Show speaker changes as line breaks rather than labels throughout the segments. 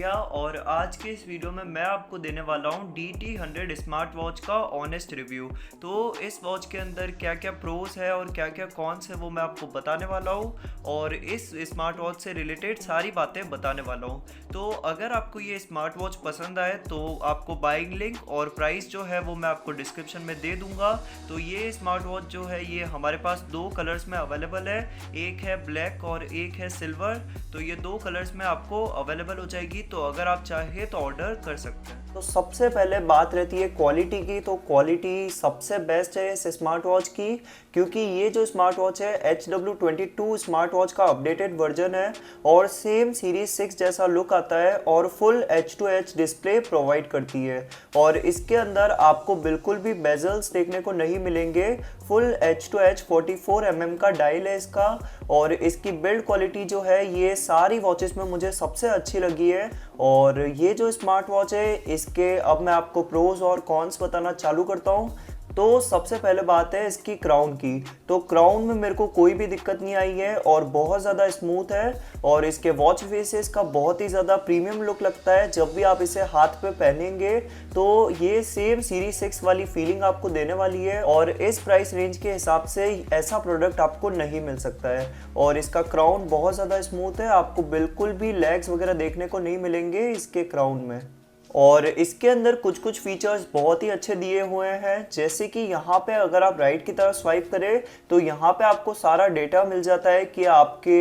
India और आज के इस वीडियो में मैं आपको देने वाला हूँ DT100 स्मार्ट वॉच का ऑनेस्ट रिव्यू। तो इस वॉच के अंदर क्या क्या प्रोस है और क्या क्या कॉन्स है वो मैं आपको बताने वाला हूँ और इस स्मार्ट वॉच से रिलेटेड सारी बातें बताने वाला हूँ। तो अगर आपको ये स्मार्ट वॉच पसंद आए तो आपको बाइंग लिंक और प्राइस जो है वो मैं आपको डिस्क्रिप्शन में दे दूँगा। तो ये स्मार्ट वॉच जो है ये हमारे पास दो कलर्स में अवेलेबल है, एक है ब्लैक और एक है सिल्वर। तो ये दो कलर्स में आपको अवेलेबल हो जाएगी, तो अगर आप चाहे तो ऑर्डर कर सकते हैं।
तो सबसे पहले बात रहती है क्वालिटी की। तो क्वालिटी सबसे बेस्ट है इस स्मार्ट वॉच की, क्योंकि ये जो स्मार्ट वॉच है HW22 स्मार्ट वॉच का अपडेटेड वर्जन है और सेम सीरीज 6 जैसा लुक आता है और फुल H2H डिस्प्ले प्रोवाइड करती है। और इसके अंदर आपको बिल्कुल भी बेजल्स देखने को नहीं मिलेंगे। फुल H2H 44 mm का डायल है इसका। और इसकी बिल्ड क्वालिटी जो है ये सारी वॉचेस में मुझे सबसे अच्छी लगी है। और ये जो स्मार्ट वॉच है इसके अब मैं आपको प्रोज और कॉन्स बताना चालू करता हूँ। तो सबसे पहले बात है इसकी क्राउन की। तो क्राउन में मेरे को कोई भी दिक्कत नहीं आई है और बहुत ज़्यादा स्मूथ है और इसके वॉच फेसेस का बहुत ही ज़्यादा प्रीमियम लुक लगता है। जब भी आप इसे हाथ पे पहनेंगे तो ये सेम सीरीज 6 वाली फीलिंग आपको देने वाली है और इस प्राइस रेंज के हिसाब से ऐसा प्रोडक्ट आपको नहीं मिल सकता है। और इसका क्राउन बहुत ज़्यादा स्मूथ है, आपको बिल्कुल भी लेग्स वगैरह देखने को नहीं मिलेंगे इसके क्राउन में। और इसके अंदर कुछ कुछ फीचर्स बहुत ही अच्छे दिए हुए हैं, जैसे कि यहाँ पे अगर आप राइट की तरफ स्वाइप करें तो यहाँ पे आपको सारा डेटा मिल जाता है कि आपके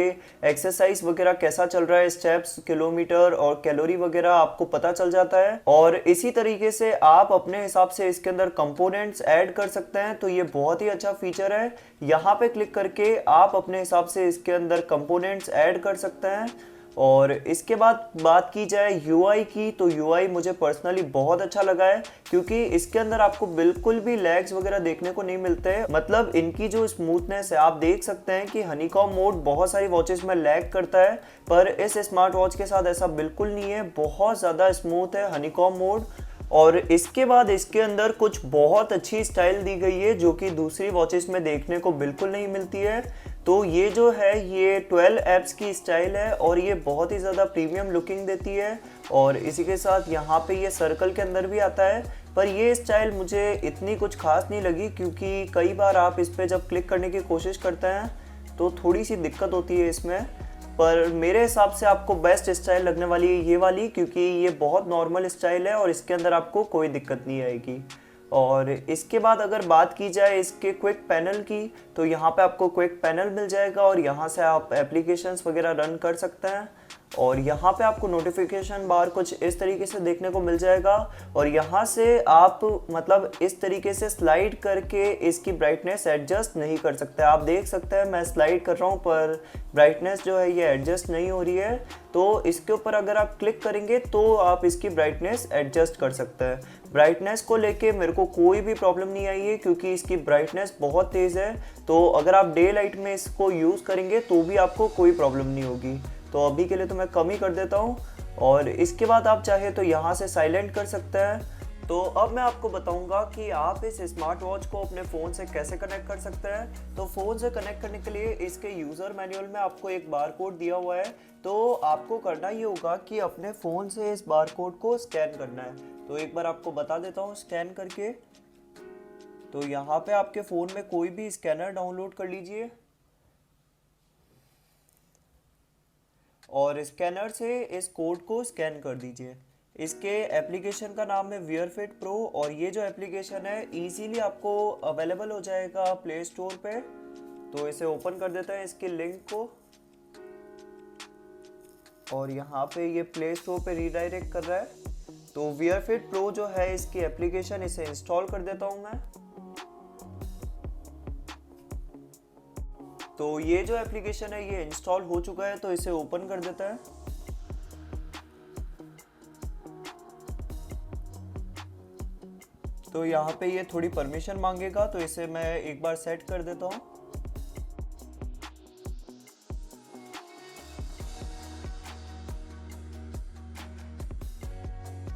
एक्सरसाइज वगैरह कैसा चल रहा है, स्टेप्स, किलोमीटर और कैलोरी वगैरह आपको पता चल जाता है। और इसी तरीके से आप अपने हिसाब से इसके अंदर कंपोनेंट्स ऐड कर सकते हैं। तो ये बहुत ही अच्छा फीचर है। यहाँ पे क्लिक करके आप अपने हिसाब से इसके अंदर कंपोनेंट्स ऐड कर सकते हैं। और इसके बाद बात की जाए UI की, तो UI मुझे पर्सनली बहुत अच्छा लगा है, क्योंकि इसके अंदर आपको बिल्कुल भी लैग्स वगैरह देखने को नहीं मिलते। मतलब इनकी जो स्मूथनेस है, आप देख सकते हैं कि हनीकॉम मोड बहुत सारी वॉचेस में लैग करता है, पर इस स्मार्ट वॉच के साथ ऐसा बिल्कुल नहीं है। बहुत ज़्यादा स्मूथ है हनीकॉम मोड। और इसके बाद इसके अंदर कुछ बहुत अच्छी स्टाइल दी गई है जो कि दूसरी वॉचेस में देखने को बिल्कुल नहीं मिलती है। तो ये जो है ये 12 एप्स की स्टाइल है और ये बहुत ही ज़्यादा प्रीमियम लुकिंग देती है। और इसी के साथ यहाँ पे ये सर्कल के अंदर भी आता है, पर ये स्टाइल मुझे इतनी कुछ खास नहीं लगी, क्योंकि कई बार आप इस पर जब क्लिक करने की कोशिश करते हैं तो थोड़ी सी दिक्कत होती है इसमें। पर मेरे हिसाब से आपको बेस्ट स्टाइल लगने वाली है ये वाली, क्योंकि ये बहुत नॉर्मल स्टाइल है और इसके अंदर आपको कोई दिक्कत नहीं आएगी। और इसके बाद अगर बात की जाए इसके क्विक पैनल की, तो यहाँ पे आपको क्विक पैनल मिल जाएगा और यहाँ से आप एप्लीकेशंस वगैरह रन कर सकते हैं। और यहाँ पे आपको नोटिफिकेशन बार कुछ इस तरीके से देखने को मिल जाएगा और यहाँ से आप मतलब इस तरीके से स्लाइड करके इसकी ब्राइटनेस एडजस्ट नहीं कर सकते। आप देख सकते हैं मैं स्लाइड कर रहा हूँ पर ब्राइटनेस जो है ये एडजस्ट नहीं हो रही है। तो इसके ऊपर अगर आप क्लिक करेंगे तो आप इसकी ब्राइटनेस एडजस्ट कर सकते हैं। ब्राइटनेस को लेके मेरे को कोई भी प्रॉब्लम नहीं आई है, क्योंकि इसकी ब्राइटनेस बहुत तेज़ है। तो अगर आप डे लाइट में इसको यूज़ करेंगे तो भी आपको कोई प्रॉब्लम नहीं होगी। तो अभी के लिए तो मैं कम ही कर देता हूँ। और इसके बाद आप चाहे तो यहाँ से साइलेंट कर सकते हैं। तो अब मैं आपको बताऊंगा कि आप इस स्मार्ट वॉच को अपने फ़ोन से कैसे कनेक्ट कर सकते हैं। तो फ़ोन से कनेक्ट करने के लिए इसके यूज़र मैनुअल में आपको एक बार कोड दिया हुआ है। तो आपको करना ये होगा कि अपने फ़ोन से इस बार कोड को स्कैन करना है। तो एक बार आपको बता देता हूँ स्कैन करके। तो यहाँ पे आपके फ़ोन में कोई भी स्कैनर डाउनलोड कर लीजिए और स्कैनर से इस कोड को स्कैन कर दीजिए। इसके एप्लीकेशन का नाम है वियरफिट प्रो और ये जो एप्लीकेशन है इजीली आपको अवेलेबल हो जाएगा प्ले स्टोर पे। तो इसे ओपन कर देते हैं इसकी लिंक को और यहाँ पे ये प्ले स्टोर पे रीडायरेक्ट कर रहा है। तो वियरफिट प्रो जो है इसकी एप्लीकेशन, इसे इंस्टॉल कर देता हूँ मैं। तो ये जो एप्लीकेशन है ये इंस्टॉल हो चुका है, तो इसे ओपन कर देता है। तो यहाँ पे ये थोड़ी परमिशन मांगेगा, तो इसे मैं एक बार सेट कर देता हूँ।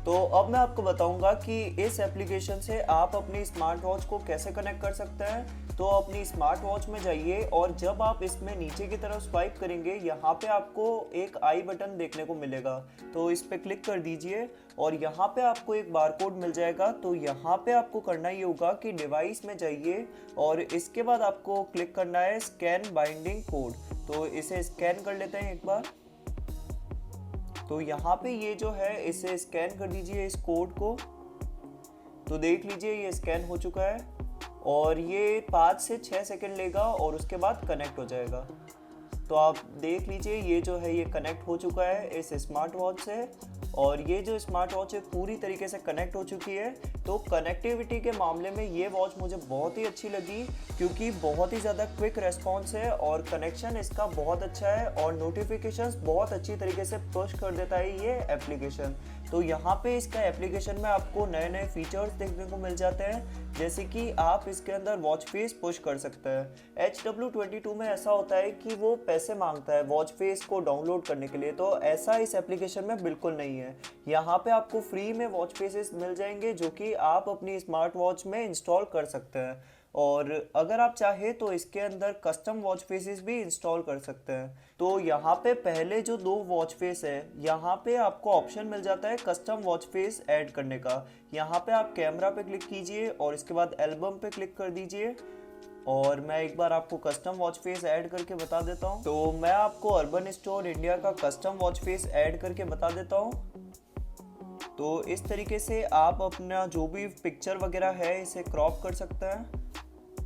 तो अब मैं आपको बताऊंगा कि इस एप्लीकेशन से आप अपनी स्मार्ट वॉच को कैसे कनेक्ट कर सकते हैं। तो अपनी स्मार्ट वॉच में जाइए और जब आप इसमें नीचे की तरफ स्वाइप करेंगे, यहाँ पे आपको एक आई बटन देखने को मिलेगा। तो इस पे क्लिक कर दीजिए और यहाँ पे आपको एक बारकोड मिल जाएगा। तो यहाँ पे आपको करना ये होगा कि डिवाइस में जाइए और इसके बाद आपको क्लिक करना है स्कैन बाइंडिंग कोड। तो इसे स्कैन कर लेते हैं एक बार। तो यहाँ पे ये जो है इसे स्कैन कर दीजिए इस कोड को। तो देख लीजिए ये स्कैन हो चुका है और ये 5 से 6 सेकंड लेगा और उसके बाद कनेक्ट हो जाएगा। तो आप देख लीजिए ये जो है ये कनेक्ट हो चुका है इस स्मार्ट वॉच से और ये जो स्मार्ट वॉच है पूरी तरीके से कनेक्ट हो चुकी है। तो कनेक्टिविटी के मामले में ये वॉच मुझे बहुत ही अच्छी लगी क्योंकि बहुत ही ज़्यादा क्विक रेस्पॉन्स है और कनेक्शन इसका बहुत अच्छा है और नोटिफिकेशंस बहुत अच्छी तरीके से पुश कर देता है ये एप्लीकेशन। तो यहाँ पे इसका एप्लीकेशन में आपको नए नए फीचर्स देखने को मिल जाते हैं, जैसे कि आप इसके अंदर वॉच फेस पुश कर सकते हैं। HW22 में ऐसा होता है कि वो पैसे मांगता है वॉच फेस को डाउनलोड करने के लिए, तो ऐसा इस एप्लीकेशन में बिल्कुल नहीं है। यहाँ पे आपको फ्री में वॉच फेसेस मिल जाएंगे जो कि आप अपनी स्मार्ट वॉच में इंस्टॉल कर सकते हैं और अगर आप चाहे तो इसके अंदर कस्टम वॉच फेसेस भी इंस्टॉल कर सकते हैं। तो यहाँ पे पहले जो 2 वॉच फेस है यहाँ पे आपको ऑप्शन मिल जाता है कस्टम वॉच फेस ऐड करने का। यहाँ पे आप कैमरा पे क्लिक कीजिए और इसके बाद एल्बम पे क्लिक कर दीजिए और मैं एक बार आपको कस्टम वॉच फेस ऐड करके बता देता हूँ। तो मैं आपको अर्बन स्टोर इंडिया का कस्टम वॉच फेस ऐड करके बता देता हूँ। तो इस तरीके से आप अपना जो भी पिक्चर वगैरह है इसे क्रॉप कर सकते हैं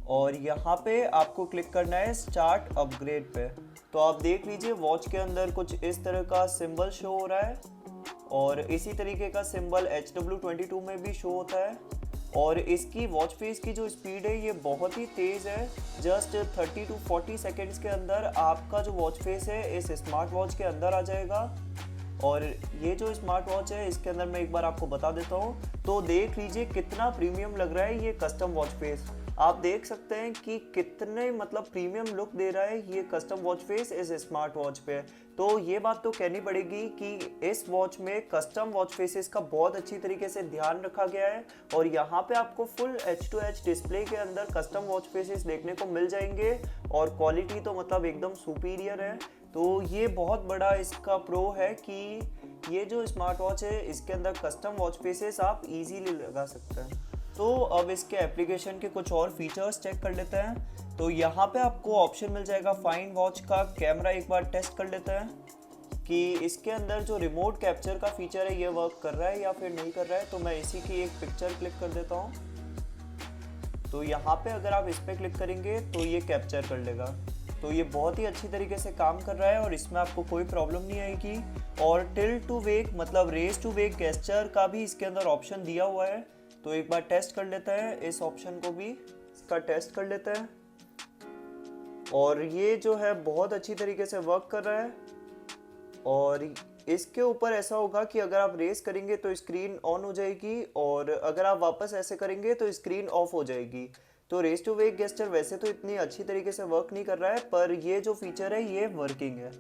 और यहाँ पे आपको क्लिक करना है स्टार्ट अपग्रेड पे। तो आप देख लीजिए वॉच के अंदर कुछ इस तरह का सिंबल शो हो रहा है और इसी तरीके का सिंबल HW22 में भी शो होता है और इसकी वॉच फेस की जो स्पीड है ये बहुत ही तेज़ है। जस्ट 30 to 40 सेकेंड्स के अंदर आपका जो वॉच फेस है इस स्मार्ट वॉच के अंदर आ जाएगा। और ये जो स्मार्ट वॉच है इसके अंदर मैं एक बार आपको बता देता हूँ। तो देख लीजिए कितना प्रीमियम लग रहा है ये कस्टम वॉच फेस। आप देख सकते हैं कि कितने मतलब प्रीमियम लुक दे रहा है ये कस्टम वॉच फेस इस स्मार्ट वॉच पे। तो ये बात तो कहनी पड़ेगी कि इस वॉच में कस्टम वॉच फेसेस का बहुत अच्छी तरीके से ध्यान रखा गया है और यहाँ पे आपको फुल H2H डिस्प्ले के अंदर कस्टम वॉच फेसेस देखने को मिल जाएंगे और क्वालिटी तो मतलब एकदम सुपीरियर है। तो ये बहुत बड़ा इसका प्रो है कि ये जो स्मार्ट वॉच है इसके अंदर कस्टम वॉच फेसेस आप इजीली लगा सकते हैं। तो अब इसके एप्लीकेशन के कुछ और फीचर्स चेक कर लेते हैं। तो यहाँ पे आपको ऑप्शन मिल जाएगा फाइंड वॉच का कैमरा। एक बार टेस्ट कर लेते हैं कि इसके अंदर जो रिमोट कैप्चर का फीचर है ये वर्क कर रहा है या फिर नहीं कर रहा है। तो मैं इसी की एक पिक्चर क्लिक कर देता हूँ। तो यहाँ पे अगर आप इस पर क्लिक करेंगे तो ये कैप्चर कर लेगा। तो ये बहुत ही अच्छी तरीके से काम कर रहा है और इसमें आपको कोई प्रॉब्लम नहीं आएगी। और टिल्ट टू वेक मतलब रेज टू वेक गेस्चर का भी इसके अंदर ऑप्शन दिया हुआ है। तो एक बार टेस्ट कर लेते हैं, इस ऑप्शन को भी इसका टेस्ट कर लेते हैं और ये जो है बहुत अच्छी तरीके से वर्क कर रहा है। और इसके ऊपर ऐसा होगा कि अगर आप रेस करेंगे तो स्क्रीन ऑन हो जाएगी और अगर आप वापस ऐसे करेंगे तो स्क्रीन ऑफ हो जाएगी। तो रेस टू वेक गेस्चर वैसे तो इतनी अच्छी तरीके से वर्क नहीं कर रहा है, पर ये जो फीचर है ये वर्किंग है।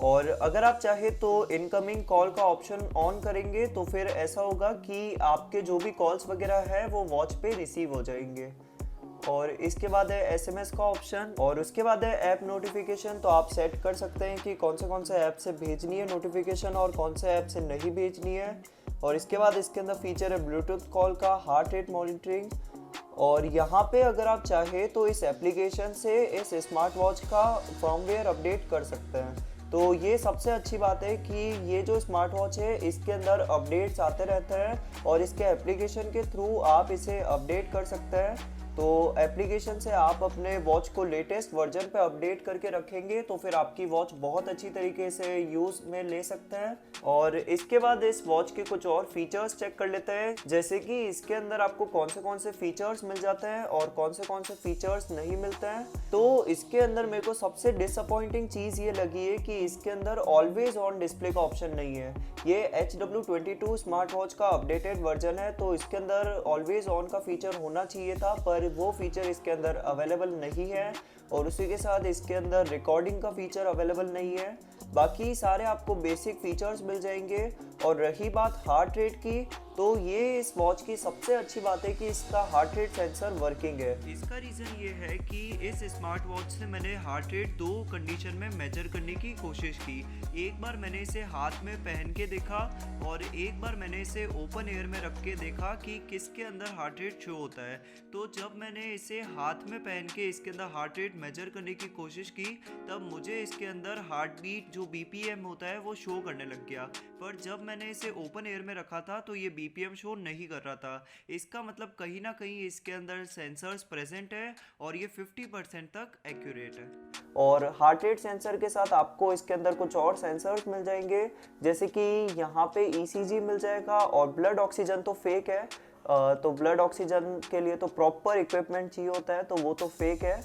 और अगर आप चाहे तो इनकमिंग कॉल का ऑप्शन ऑन करेंगे तो फिर ऐसा होगा कि आपके जो भी कॉल्स वगैरह है वो वॉच पे रिसीव हो जाएंगे। और इसके बाद है SMS का ऑप्शन और उसके बाद है ऐप नोटिफिकेशन। तो आप सेट कर सकते हैं कि कौन से ऐप से भेजनी है नोटिफिकेशन और कौन से ऐप से नहीं भेजनी है। और इसके बाद इसके अंदर फीचर है ब्लूटूथ कॉल का, हार्ट रेट मॉनिटरिंग। और यहाँ पे अगर आप चाहे तो इस एप्लीकेशन से इस स्मार्ट वॉच का फर्मवेयर अपडेट कर सकते हैं। तो ये सबसे अच्छी बात है कि ये जो स्मार्ट वॉच है इसके अंदर अपडेट्स आते रहते हैं और इसके एप्लीकेशन के थ्रू आप इसे अपडेट कर सकते हैं। तो एप्लीकेशन से आप अपने वॉच को लेटेस्ट वर्जन पे अपडेट करके रखेंगे तो फिर आपकी वॉच बहुत अच्छी तरीके से यूज़ में ले सकते हैं। और इसके बाद इस वॉच के कुछ और फीचर्स चेक कर लेते हैं, जैसे कि इसके अंदर आपको कौन से फीचर्स मिल जाते हैं और कौन से फीचर्स नहीं मिलते हैं। तो इसके अंदर मेरे को सबसे डिसअपॉइंटिंग चीज़ ये लगी है कि इसके अंदर ऑलवेज ऑन डिस्प्ले का ऑप्शन नहीं है। ये HW22 स्मार्ट वॉच का अपडेटेड वर्जन है तो इसके अंदर ऑलवेज ऑन का फीचर होना चाहिए था, पर वो फीचर इसके अंदर अवेलेबल नहीं है, और उसी के साथ इसके अंदर रिकॉर्डिंग का फीचर अवेलेबल नहीं है। बाकी सारे आपको बेसिक फीचर्स मिल जाएंगे। और रही बात हार्ट रेट की, तो ये इस वॉच की सबसे अच्छी बात है कि इसका हार्ट रेट सेंसर वर्किंग है।
इसका रीज़न ये है कि इस स्मार्ट वॉच से मैंने हार्ट रेट 2 कंडीशन में मेजर करने की कोशिश की। एक बार मैंने इसे हाथ में पहन के देखा और एक बार मैंने इसे ओपन एयर में रख के देखा कि किसके अंदर हार्ट रेट शो होता है। तो जब मैंने इसे हाथ में पहन के इसके अंदर हार्ट रेट मेजर करने की कोशिश की, तब मुझे इसके अंदर हार्ट बीट जो BPM होता है वो शो करने लग गया। पर जब मैंने इसे ओपन एयर में रखा था तो ये BPM शो नहीं कर रहा था। इसका मतलब कहीं ना कहीं इसके अंदर सेंसर्स प्रेजेंट है और ये 50% तक एक्यूरेट है।
और हार्ट रेट सेंसर के साथ आपको इसके अंदर कुछ और सेंसर्स मिल जाएंगे, जैसे कि यहाँ पे ECG मिल जाएगा, और ब्लड ऑक्सीजन तो फेक है। तो ब्लड ऑक्सीजन के लिए तो प्रॉपर इक्विपमेंट चाहिए होता है, तो वो तो फेक है।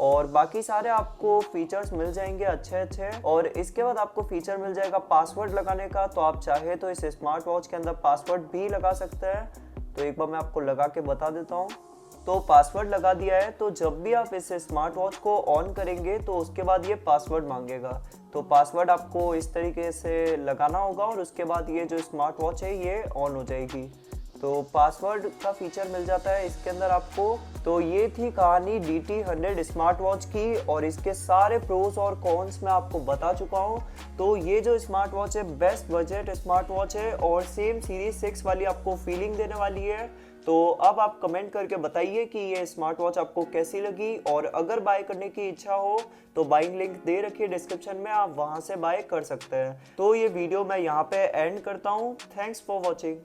और बाकी सारे आपको फीचर्स मिल जाएंगे अच्छे अच्छे। और इसके बाद आपको फीचर मिल जाएगा पासवर्ड लगाने का, तो आप चाहे तो इस स्मार्ट वॉच के अंदर पासवर्ड भी लगा सकते हैं। तो एक बार मैं आपको लगा के बता देता हूँ। तो पासवर्ड लगा दिया है, तो जब भी आप इस स्मार्ट वॉच को ऑन करेंगे तो उसके बाद ये पासवर्ड मांगेगा। तो पासवर्ड आपको इस तरीके से लगाना होगा और उसके बाद ये जो स्मार्ट वॉच है ये ऑन हो जाएगी। तो पासवर्ड का फीचर मिल जाता है इसके अंदर आपको। तो ये थी कहानी DT100 स्मार्ट वॉच की, और इसके सारे प्रोज और कॉन्स मैं आपको बता चुका हूँ। तो ये जो स्मार्ट वॉच है बेस्ट बजट स्मार्ट वॉच है, और सेम सीरीज 6 वाली आपको फीलिंग देने वाली है। तो अब आप कमेंट करके बताइए कि ये स्मार्ट वॉच आपको कैसी लगी, और अगर बाय करने की इच्छा हो तो बाइंग लिंक दे रखिए डिस्क्रिप्शन में, आप वहाँ से बाय कर सकते हैं। तो ये वीडियो मैं यहाँ पे एंड करता हूँ। Thanks for watching.